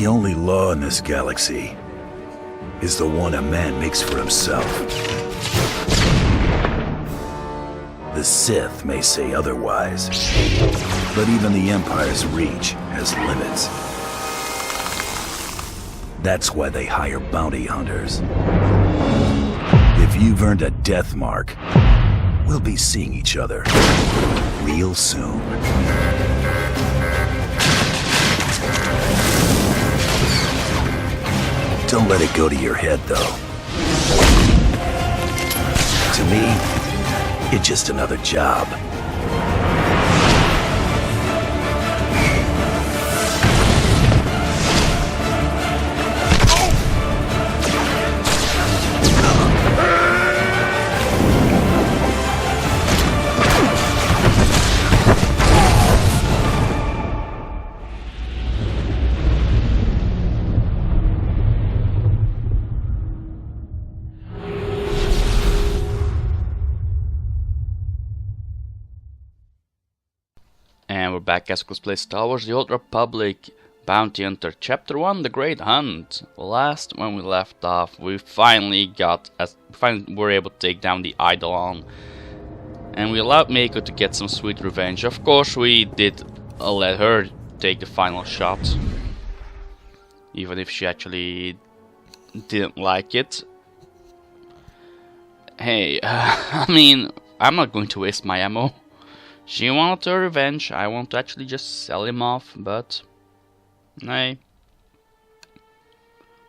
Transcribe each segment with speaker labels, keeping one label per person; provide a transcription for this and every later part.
Speaker 1: only law in this galaxy is the one a man makes for himself. The Sith may say otherwise, but even the Empire's reach has limits. That's why they hire bounty hunters. If you've earned a death mark, we'll be seeing each other real soon. Don't let it go to your head, though. To me, it's just another job.
Speaker 2: And we're back as Let's Play Star Wars The Old Republic Bounty Hunter Chapter 1 The Great Hunt. Last when we left off, we finally were able to take down the Eidolon. And we allowed Mako to get some sweet revenge. Of course we did let her take the final shot. Even if she actually didn't like it. Hey, I mean, I'm not going to waste my ammo. She wanted her revenge, I want to actually just sell him off, but... Hey.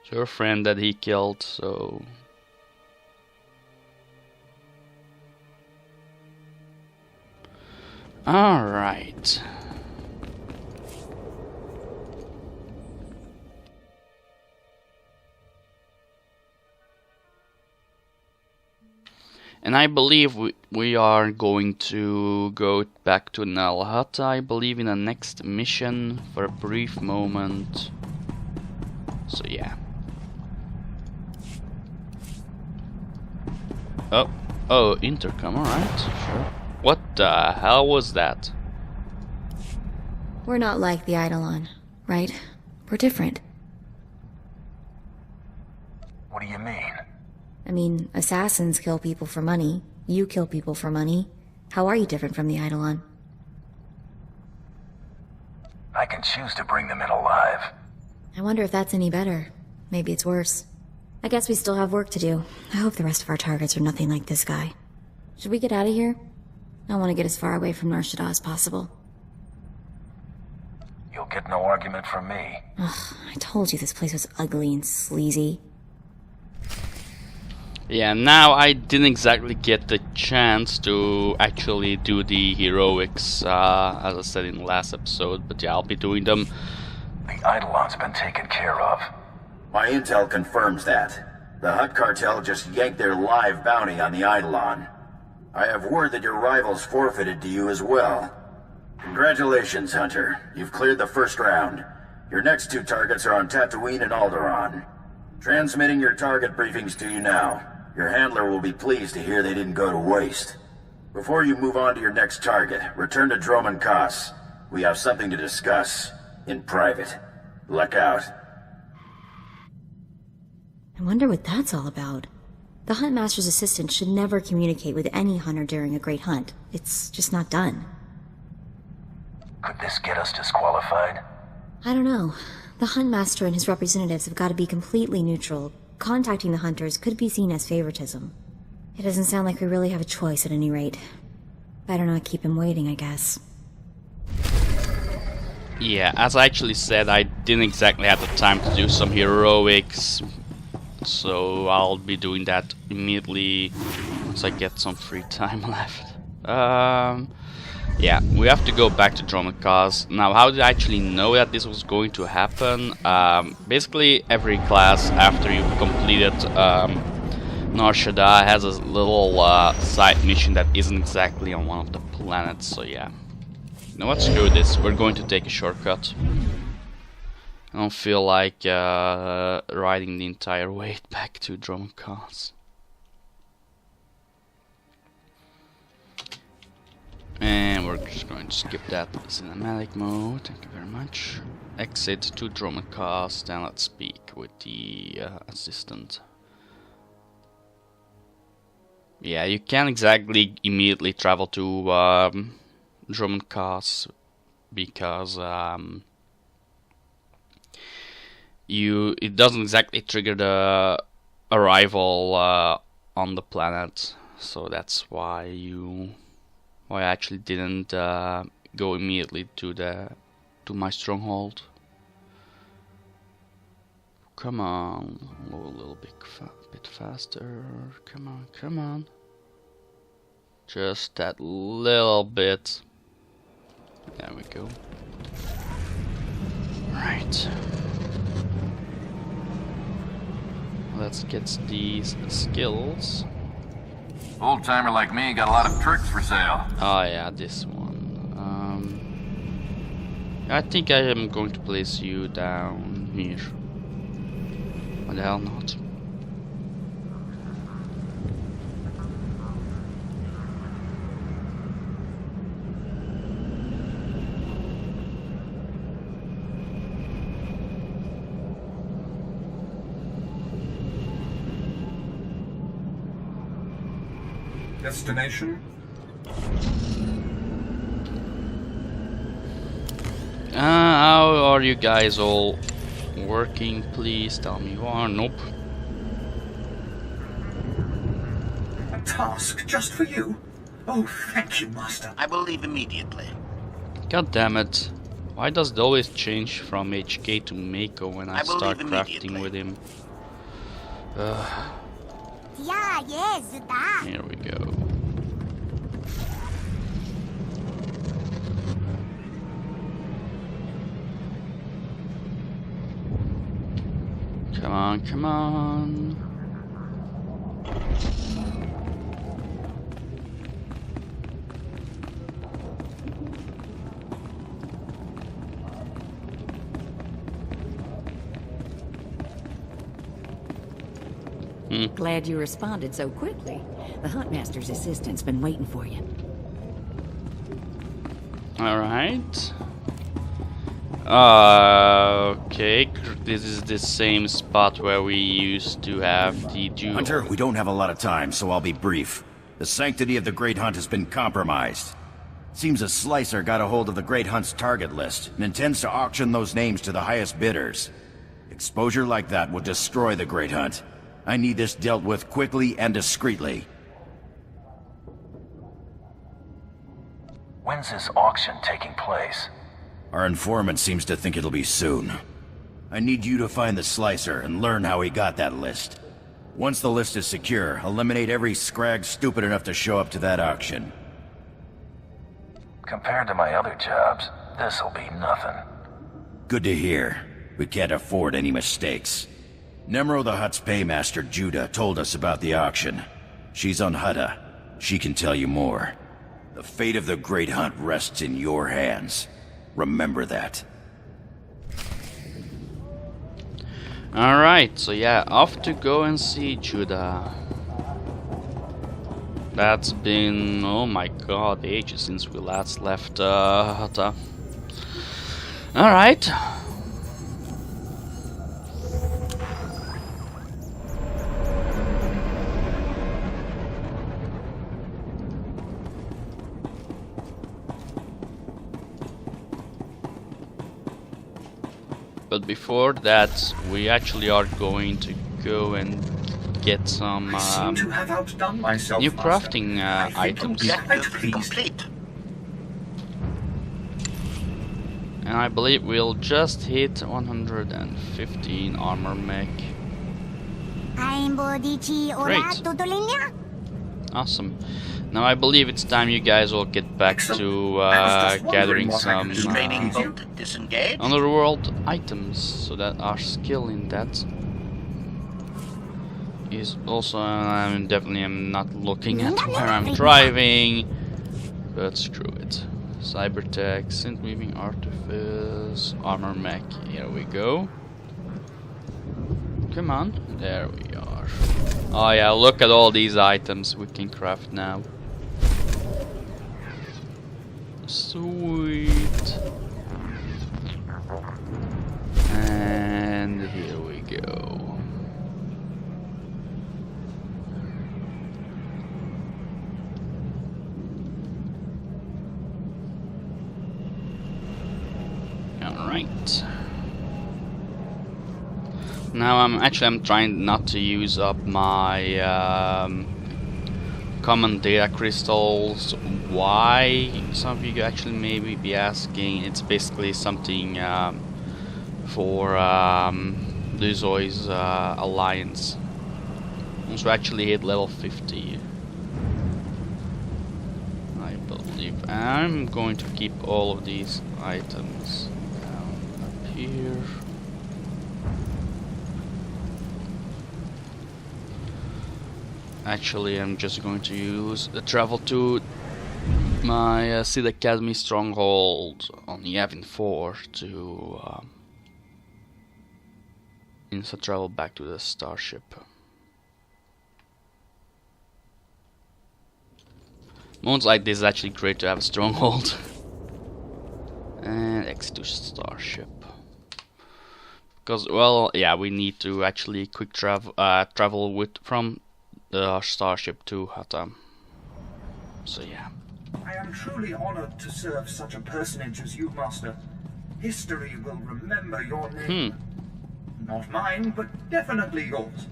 Speaker 2: It's her friend that he killed, so... Alright. And I believe we are going to go back to Nal Hutta, I believe, in the next mission for a brief moment. So yeah. Oh, intercom, alright, sure. What the hell was that?
Speaker 3: We're not like the Eidolon, right? We're different.
Speaker 1: What do you mean?
Speaker 3: I mean, assassins kill people for money. You kill people for money. How are you different from the Eidolon?
Speaker 1: I can choose to bring them in alive.
Speaker 3: I wonder if that's any better. Maybe it's worse. I guess we still have work to do. I hope the rest of our targets are nothing like this guy. Should we get out of here? I want to get as far away from Nar Shaddaa as possible.
Speaker 1: You'll get no argument from me.
Speaker 3: Ugh, I told you this place was ugly and sleazy.
Speaker 2: Yeah, now I didn't exactly get the chance to actually do the heroics, as I said in the last episode, but yeah, I'll be doing them.
Speaker 1: The Eidolon's been taken care of.
Speaker 4: My intel confirms that. The Hutt cartel just yanked their live bounty on the Eidolon. I have word that your rivals forfeited to you as well. Congratulations, Hunter. You've cleared the first round. Your next two targets are on Tatooine and Alderaan. Transmitting your target briefings to you now. Your handler will be pleased to hear they didn't go to waste. Before you move on to your next target, return to Dromund Kaas. We have something to discuss. In private. Luck out.
Speaker 3: I wonder what that's all about. The Huntmaster's assistant should never communicate with any hunter during a great hunt. It's just not done.
Speaker 1: Could this get us disqualified?
Speaker 3: I don't know. The Huntmaster and his representatives have got to be completely neutral. Contacting the hunters could be seen as favoritism. It doesn't sound like we really have a choice at any rate. Better not keep him waiting, I guess.
Speaker 2: Yeah, as I actually said, I didn't exactly have the time to do some heroics, so I'll be doing that immediately once I get some free time left. Yeah, we have to go back to Dromund Kaas. Now, how did I actually know that this was going to happen? Basically, every class after you've completed Nar Shaddaa has a little side mission that isn't exactly on one of the planets, so yeah. You know what, screw this, we're going to take a shortcut. I don't feel like riding the entire way back to Dromund Kaas. And we're just going to skip that cinematic mode. Thank you very much. Exit to Dromedcast, and let's speak with the assistant. Yeah, you can't exactly immediately travel to Dromedcast because it doesn't exactly trigger the arrival on the planet, so that's why I actually didn't go immediately to my stronghold. Come on, move a little bit faster. Come on, come on. Just that little bit. There we go. Right. Let's get these skills.
Speaker 5: Old timer like me got a lot of tricks for sale.
Speaker 2: Oh yeah, this one. I think I am going to place you down here. Why the hell not?
Speaker 6: Destination?
Speaker 2: How are you guys all working? Please tell me you are. Nope.
Speaker 6: A task just for you? Oh, thank you, Master.
Speaker 7: I will leave immediately.
Speaker 2: God damn it. Why does it always change from HK to Mako when I start crafting with him?
Speaker 8: Yeah, yes, that.
Speaker 2: Here we go. Come on, come on.
Speaker 9: Glad you responded so quickly. The Huntmaster's assistant's been waiting for you.
Speaker 2: Alright. Okay, this is the same spot where we used to have the duel.
Speaker 4: Hunter, we don't have a lot of time, so I'll be brief. The sanctity of the Great Hunt has been compromised. Seems a Slicer got a hold of the Great Hunt's target list and intends to auction those names to the highest bidders. Exposure like that would destroy the Great Hunt. I need this dealt with quickly and discreetly.
Speaker 5: When's this auction taking place?
Speaker 4: Our informant seems to think it'll be soon. I need you to find the Slicer and learn how he got that list. Once the list is secure, eliminate every scrag stupid enough to show up to that auction.
Speaker 5: Compared to my other jobs, this'll be nothing.
Speaker 4: Good to hear. We can't afford any mistakes. Nemro the Hutt's paymaster, Judah, told us about the auction. She's on Hutta. She can tell you more. The fate of the Great Hunt rests in your hands. Remember that.
Speaker 2: Alright, so yeah, off to go and see Judah. That's been, oh my god, ages since we last left Hutta. Alright. But before that, we actually are going to go and get some
Speaker 6: I seem to have outdone myself,
Speaker 2: new
Speaker 6: Master.
Speaker 2: crafting
Speaker 6: I think
Speaker 2: items.
Speaker 6: you'll be quite
Speaker 7: Objective
Speaker 6: pleased.
Speaker 7: complete.
Speaker 2: And I believe we'll just hit 115 armor mech.
Speaker 8: Great.
Speaker 2: Awesome. Now I believe it's time you guys all get back to gathering some
Speaker 7: Training boat disengaged.
Speaker 2: underworld items, so that our skill in that is also. I definitely am not looking at where I'm driving, but screw it. Cybertech, synth weaving artifice, armor mech. Here we go. Come on, there we are. Oh yeah, look at all these items we can craft now. Sweet. And here we go. Alright. Now I'm trying not to use up my common data crystals. Why? Some of you actually maybe be asking. It's basically something for Duzoi's alliance. Once we actually hit level 50, I believe. I'm going to keep all of these items down up here. Actually, I'm just going to use the travel to my Seed Academy stronghold on Yavin 4 to insta travel back to the starship. Moments like this is actually great to have a stronghold. And exit to starship. Because, well, yeah, we need to actually quick travel from the starship to Hata. So yeah.
Speaker 6: I am truly honored to serve such a personage as you, Master. History will remember your name. Not mine, but definitely yours.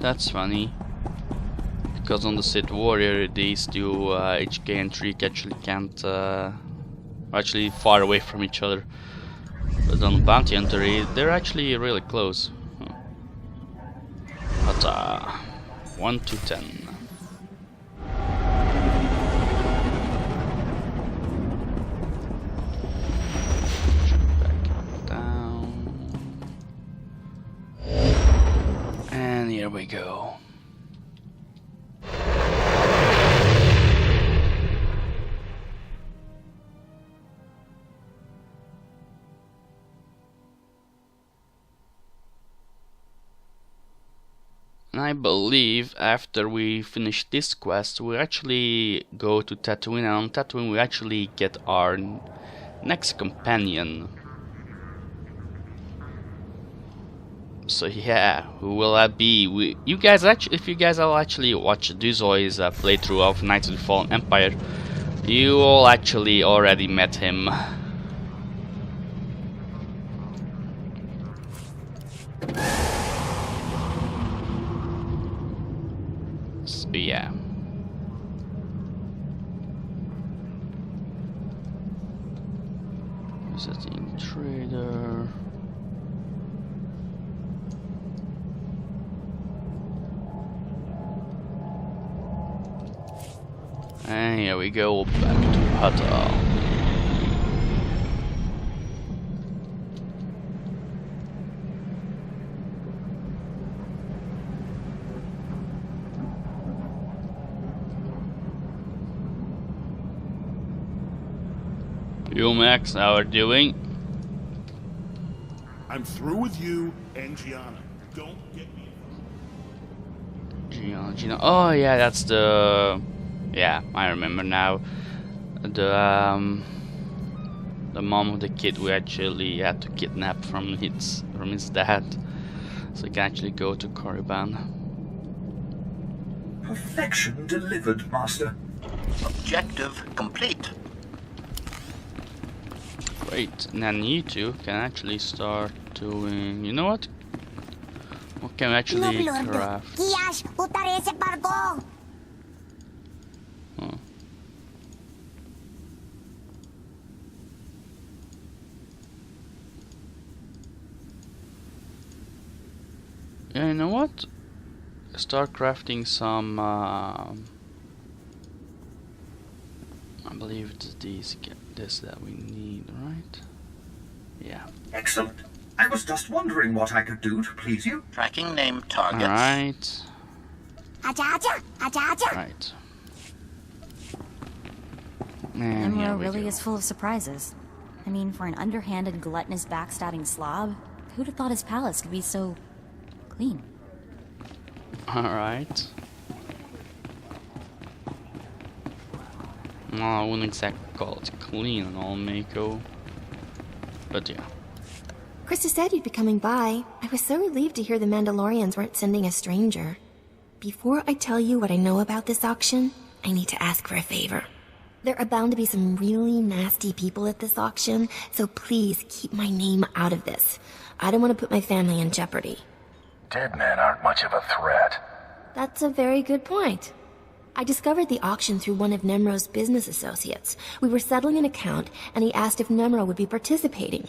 Speaker 2: That's funny. Because on the Sith Warrior, these two, HK and Shriek, actually can't, are actually far away from each other. But on Bounty Hunter, they're actually really close. But 1 to 10. Back down. And here we go. I believe after we finish this quest, we actually go to Tatooine, and on Tatooine we actually get our next companion. So yeah, who will that be? You guys actually, if you guys all actually watch Duzoi's playthrough of Knights of the Fallen Empire, you all actually already met him. So yeah. Visiting trader. And here we go back to Hata. Yo Max, how are you doing?
Speaker 10: I'm through with you and Gianna. Don't get me
Speaker 2: Gianna. Oh yeah, that's the. Yeah, I remember now. The mom of the kid we actually had to kidnap from his dad, so he can actually go to Korriban.
Speaker 6: Perfection delivered, Master.
Speaker 7: Objective complete.
Speaker 2: Great, and then you two can actually start doing. You know what? What can we actually craft? Huh. Yeah, you know what? Start crafting some. I believe it's this that we need, right? Yeah.
Speaker 6: Excellent. I was just wondering what I could do to please you.
Speaker 7: Tracking name targets.
Speaker 2: Alright.
Speaker 8: Right.
Speaker 2: Right. And
Speaker 3: Emro really is full of surprises. I mean, for an underhanded, gluttonous, backstabbing slob, who'd have thought his palace could be so clean?
Speaker 2: Alright. Well, I wouldn't exactly call it clean and all, Mako. But yeah.
Speaker 11: Krista said you'd be coming by. I was so relieved to hear the Mandalorians weren't sending a stranger. Before I tell you what I know about this auction, I need to ask for a favor. There are bound to be some really nasty people at this auction, so please keep my name out of this. I don't want to put my family in jeopardy.
Speaker 4: Dead men aren't much of a threat.
Speaker 11: That's a very good point. I discovered the auction through one of Nemro's business associates. We were settling an account, and he asked if Nemro would be participating.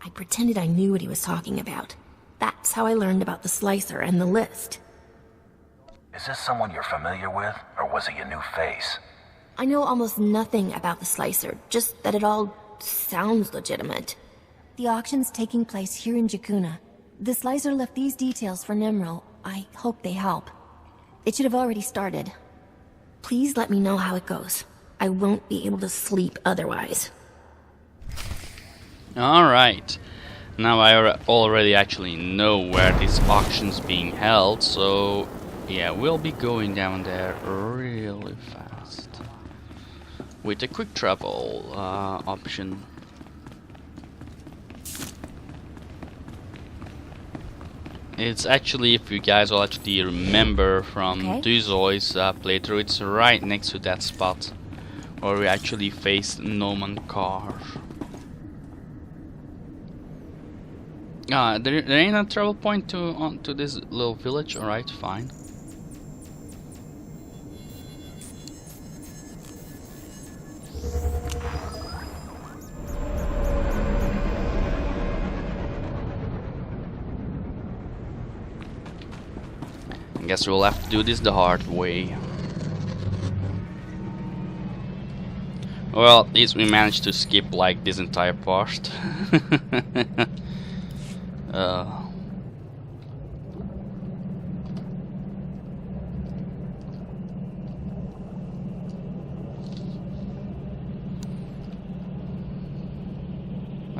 Speaker 11: I pretended I knew what he was talking about. That's how I learned about the slicer and the list.
Speaker 4: Is this someone you're familiar with, or was he a new face?
Speaker 11: I know almost nothing about the slicer, just that it all sounds legitimate. The auction's taking place here in Jakuna. The slicer left these details for Nemro. I hope they help. It should have already started. Please let me know how it goes. I won't be able to sleep otherwise.
Speaker 2: Alright. Now I already actually know where this auction's being held, so yeah, we'll be going down there really fast. With a quick travel option. It's actually, if you guys will actually remember from Duzoi's playthrough, it's right next to that spot where we actually faced Noman Car. There ain't a travel point to this little village. Alright, fine. I guess we'll have to do this the hard way. Well, at least we managed to skip like this entire part. A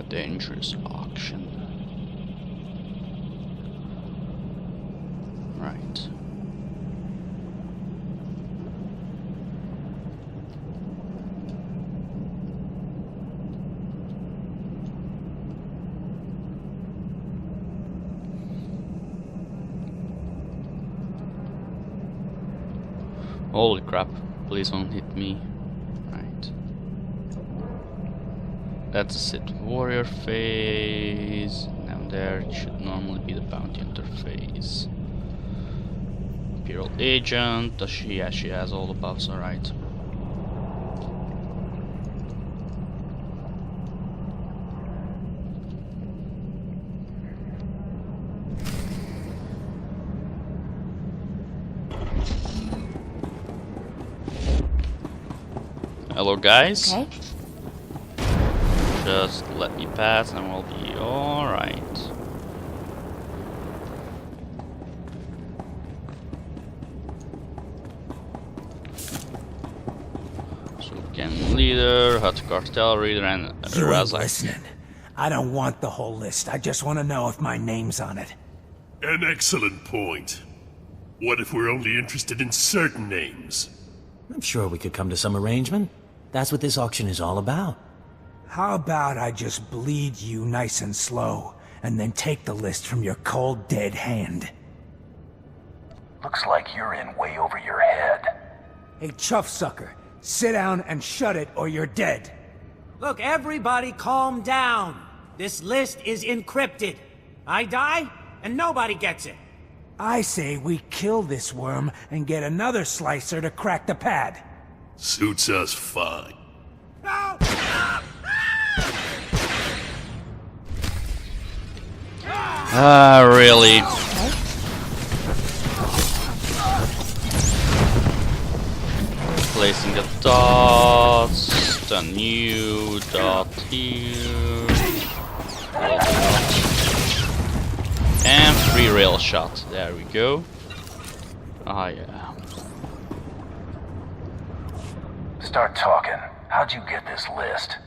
Speaker 2: dangerous auction. Right. Holy crap, please don't hit me. Right. That's a Sith warrior phase. Down there it should normally be the bounty hunter phase. Imperial agent, does she? Yeah, she has all the buffs, alright. Hello guys.
Speaker 11: Okay.
Speaker 2: Just let me pass and we'll be alright. Sulcan leader, Hut cartel leader, and
Speaker 12: You ain't
Speaker 2: Razak.
Speaker 12: listening. I don't want the whole list. I just want to know if my name's on it.
Speaker 10: An excellent point. What if we're only interested in certain names?
Speaker 13: I'm sure we could come to some arrangement. That's what this auction is all about.
Speaker 12: How about I just bleed you nice and slow, and then take the list from your cold, dead hand?
Speaker 4: Looks like you're in way over your head.
Speaker 12: Hey, chuff sucker, sit down and shut it or you're dead.
Speaker 14: Look, everybody calm down. This list is encrypted. I die, and nobody gets it.
Speaker 12: I say we kill this worm and get another slicer to crack the pad.
Speaker 10: Suits us fine.
Speaker 14: No!
Speaker 2: Really? Placing the dots, the new dot here, and free rail shot. There we go. Ah, yeah.
Speaker 4: Start talking. How'd you get this list?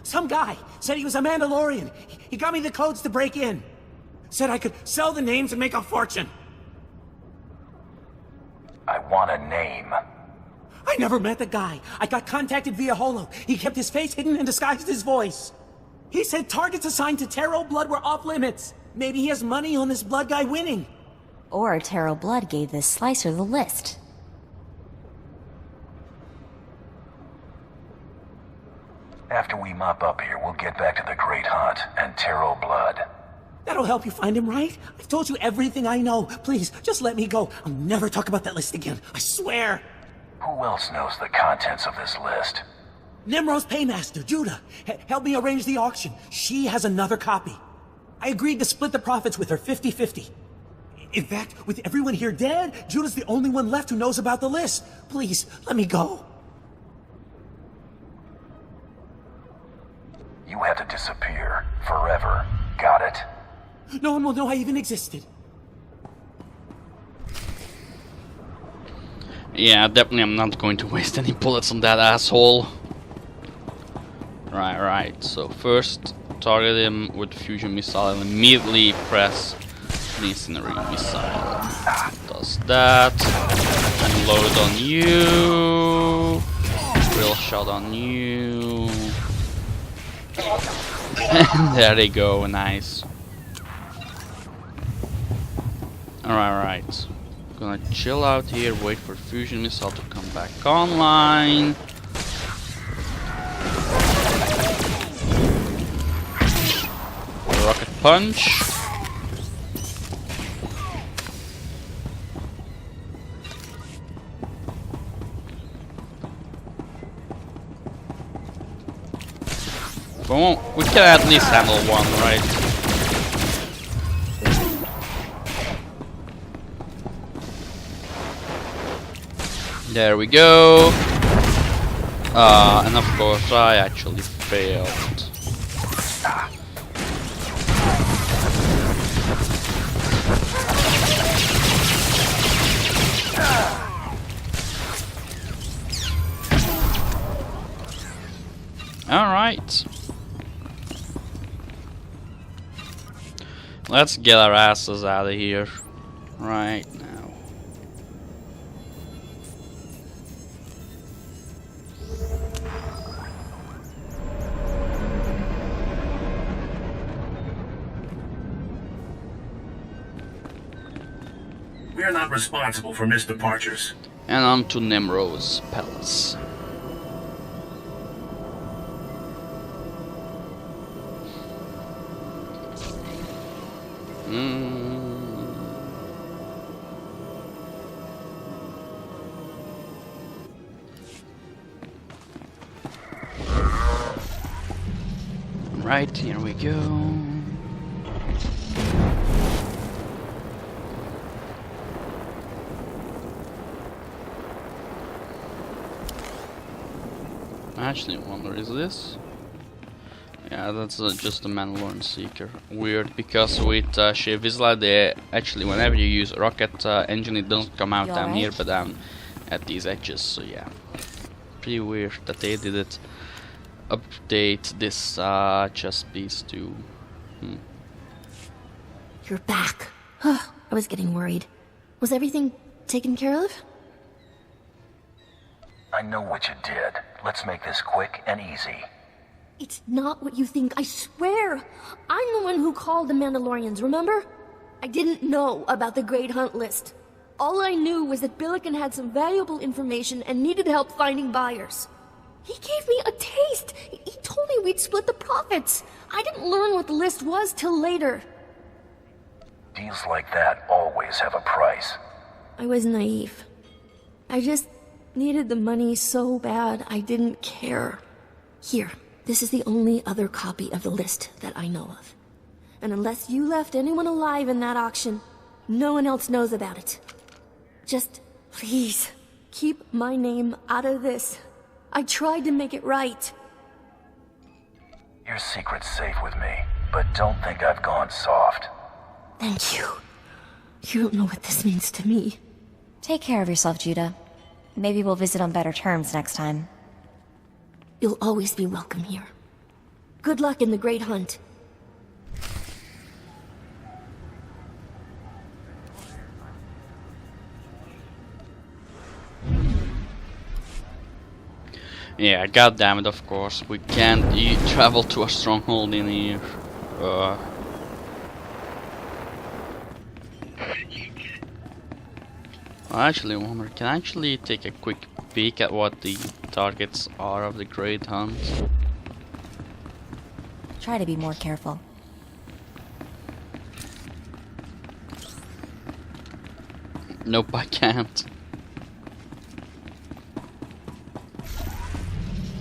Speaker 14: Some guy said he was a Mandalorian. He got me the codes to break in. Said I could sell the names and make a fortune.
Speaker 4: I want a name.
Speaker 14: I never met the guy. I got contacted via Holo. He kept his face hidden and disguised his voice. He said targets assigned to Taro Blood were off limits. Maybe he has money on this Blood guy winning.
Speaker 3: Or Taro Blood gave this Slicer the list.
Speaker 1: After we mop up here, we'll get back to the Great Hunt and Taro Blood.
Speaker 14: That'll help you find him, right? I've told you everything I know. Please, just let me go. I'll never talk about that list again. I swear.
Speaker 1: Who else knows the contents of this list?
Speaker 14: Nimro's paymaster, Judah. Help me arrange the auction. She has another copy. I agreed to split the profits with her 50-50. In fact, with everyone here dead, Judah's the only one left who knows about the list. Please, let me go.
Speaker 1: You have to disappear. Forever. Got it?
Speaker 14: No one will know I even existed.
Speaker 2: Yeah, definitely I'm not going to waste any bullets on that asshole. Right. So first, target him with fusion missile and immediately press the incendiary missile. Does that. And load on you. Real shot on you. And there they go, nice. Alright. Gonna chill out here, wait for fusion missile to come back online. Rocket punch. We can at least handle one, right? There we go. And of course I actually failed. Alright. Let's get our asses out of here right now.
Speaker 10: We are not responsible for missed departures.
Speaker 2: And on to Nimro's palace. Right, here we go. I actually wonder, is this? Yeah, that's just a Mandalorian Seeker. Weird, because with Shea Vizsla, they actually, whenever you use a rocket engine, it doesn't come out down here, but down at these edges. So yeah, pretty weird that they did it. Update this chest piece too.
Speaker 11: You're back. I was getting worried. Was everything taken care of?
Speaker 1: I know what you did. Let's make this quick and easy.
Speaker 11: It's not what you think, I swear. I'm the one who called the Mandalorians, remember? I didn't know about the Great Hunt list. All I knew was that Billiken had some valuable information and needed help finding buyers. He gave me a taste. He told me we'd split the profits. I didn't learn what the list was till later.
Speaker 1: Deals like that always have a price.
Speaker 11: I was naive. I just needed the money so bad I didn't care. Here, this is the only other copy of the list that I know of. And unless you left anyone alive in that auction, no one else knows about it. Just, please, keep my name out of this. I tried to make it right.
Speaker 1: Your secret's safe with me, but don't think I've gone soft.
Speaker 11: Thank you. You don't know what this means to me.
Speaker 3: Take care of yourself, Judah. Maybe we'll visit on better terms next time.
Speaker 11: You'll always be welcome here. Good luck in the Great Hunt.
Speaker 2: Yeah, goddammit, of course. We can't travel to a stronghold in here. I actually wonder, can I actually take a quick peek at what the targets are of the Great Hunt?
Speaker 3: Try to be more careful.
Speaker 2: Nope, I can't.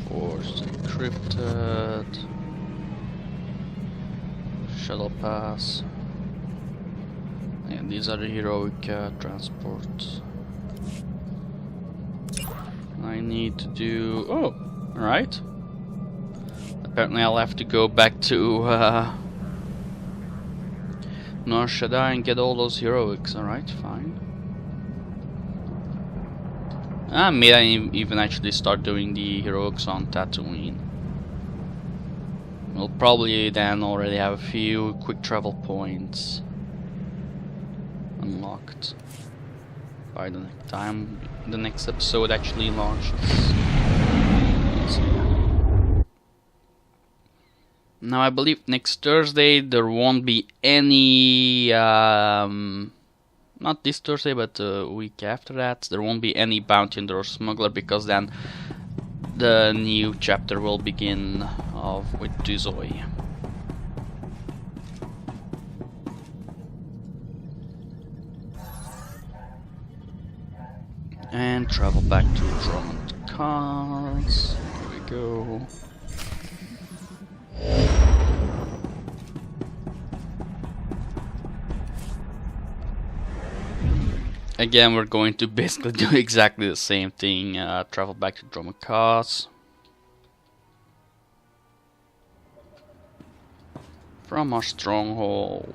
Speaker 2: Force encrypted. Shuttle pass. And these are the heroic transports. I need to do... Oh, alright. Apparently I'll have to go back to Nar Shaddaa and get all those heroics. Alright, fine. May I even actually start doing the heroics on Tatooine. We'll probably then already have a few quick travel points unlocked by the time the next episode actually launches. Now I believe next Thursday there won't be any not this Thursday, but the week after that, there won't be any bounty hunter or smuggler, because then the new chapter will begin with Duzoi. And travel back to Dromund Kaas. Here we go. Again, we're going to basically do exactly the same thing. Travel back to Dromund Kaas. From our stronghold.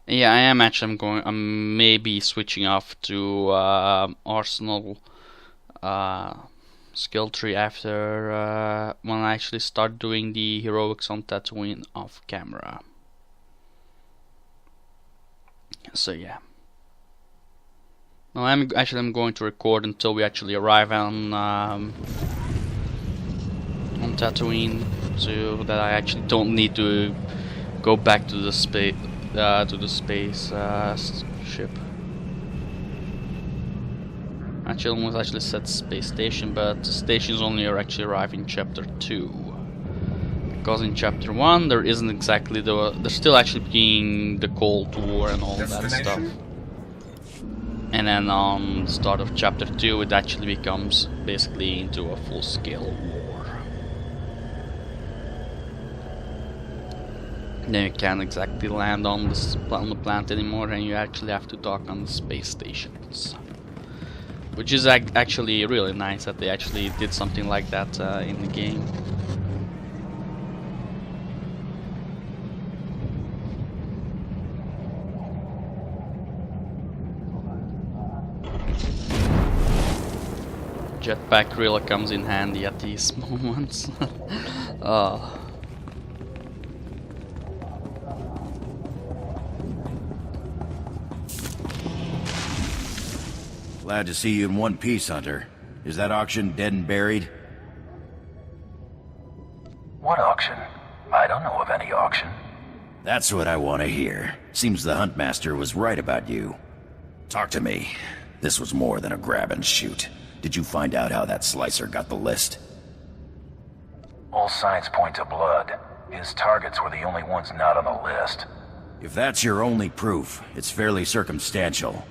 Speaker 2: Yeah, I am actually. I'm maybe switching off to Arsenal skill tree after when I actually start doing the heroics on Tatooine off camera. So yeah. No, I'm going to record until we actually arrive on Tatooine, so that I actually don't need to go back to the space ship. Actually, almost actually said space station, but the stations only actually arrive in chapter 2. Because in chapter 1 there isn't exactly there's still actually being the Cold War and all that stuff. And then on the start of chapter 2 it actually becomes basically into a full-scale war. Then you can't exactly land on the planet anymore, and you actually have to dock on the space stations. Which is actually really nice that they actually did something like that in the game. Jetpack really comes in handy at these moments. Oh.
Speaker 4: Glad to see you in one piece, Hunter. Is that auction dead and buried?
Speaker 15: What auction? I don't know of any auction.
Speaker 4: That's what I want to hear. Seems the Huntmaster was right about you. Talk to me. This was more than a grab and shoot. Did you find out how that slicer got the list?
Speaker 15: All signs point to blood. His targets were the only ones not on the list.
Speaker 4: If that's your only proof, it's fairly circumstantial.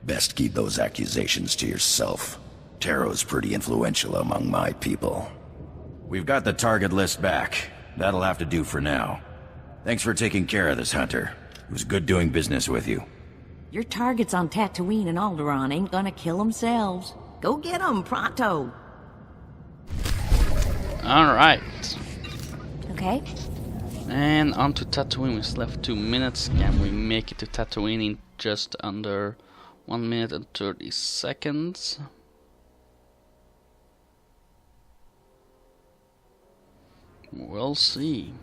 Speaker 4: Best keep those accusations to yourself. Taro's pretty influential among my people. We've got the target list back. That'll have to do for now. Thanks for taking care of this, Hunter. It was good doing business with you.
Speaker 9: Your targets on Tatooine and Alderaan ain't gonna kill themselves. Go get them, pronto!
Speaker 2: Alright.
Speaker 3: Okay.
Speaker 2: And on to Tatooine. We still have 2 minutes. Can we make it to Tatooine in just under 1 minute and 30 seconds? We'll see.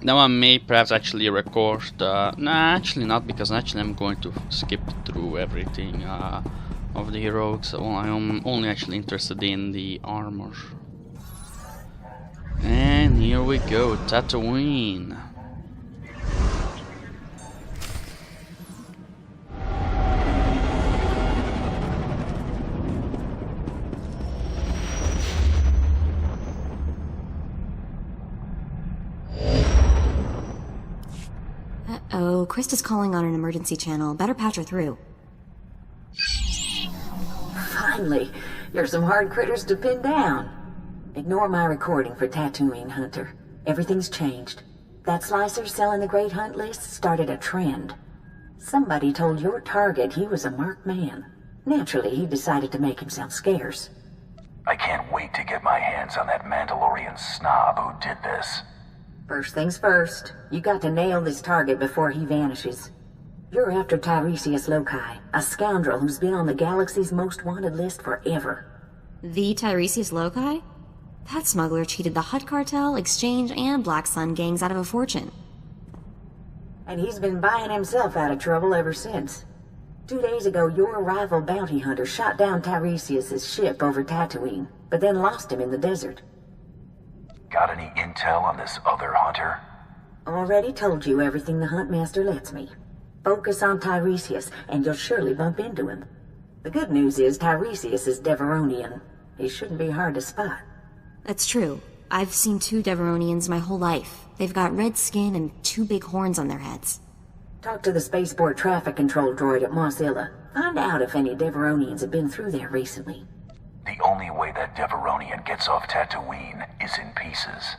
Speaker 2: Now I may perhaps actually record. Nah, actually not, because actually I'm going to skip through everything of the heroics. So I'm only actually interested in the armor. And here we go, Tatooine.
Speaker 3: Uh-oh, Krista's calling on an emergency channel. Better patch her through.
Speaker 9: Finally, you're some hard critters to pin down. Ignore my recording for Tatooine, Hunter. Everything's changed. That slicer selling the Great Hunt list started a trend. Somebody told your target he was a marked man. Naturally, he decided to make himself scarce.
Speaker 15: I can't wait to get my hands on that Mandalorian snob who did this.
Speaker 9: First things first, you got to nail this target before he vanishes. You're after Tiresias Loci, a scoundrel who's been on the galaxy's most wanted list forever.
Speaker 3: The Tiresias Loci? That smuggler cheated the Hutt Cartel, Exchange, and Black Sun gangs out of a fortune.
Speaker 9: And he's been buying himself out of trouble ever since. 2 days ago, your rival bounty hunter shot down Tiresias' ship over Tatooine, but then lost him in the desert.
Speaker 15: Got any intel on this other hunter?
Speaker 9: Already told you everything the Huntmaster lets me. Focus on Tiresias, and you'll surely bump into him. The good news is Tiresias is Deveronian. He shouldn't be hard to spot.
Speaker 3: That's true. I've seen 2 Deveronians my whole life. They've got red skin and 2 big horns on their heads.
Speaker 9: Talk to the spaceport traffic control droid at Mos Illa. Find out if any Deveronians have been through there recently.
Speaker 15: The only way that Deveronian gets off Tatooine is in pieces.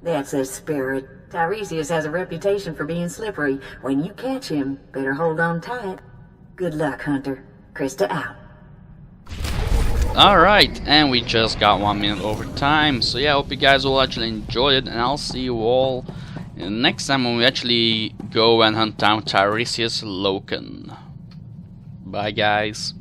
Speaker 9: That's the spirit. Tiresias has a reputation for being slippery. When you catch him, better hold on tight. Good luck, Hunter. Krista out.
Speaker 2: Alright, and we just got 1 minute over time. So yeah, I hope you guys all actually enjoyed it, and I'll see you all next time when we actually go and hunt down Tiresias Loci. Bye guys.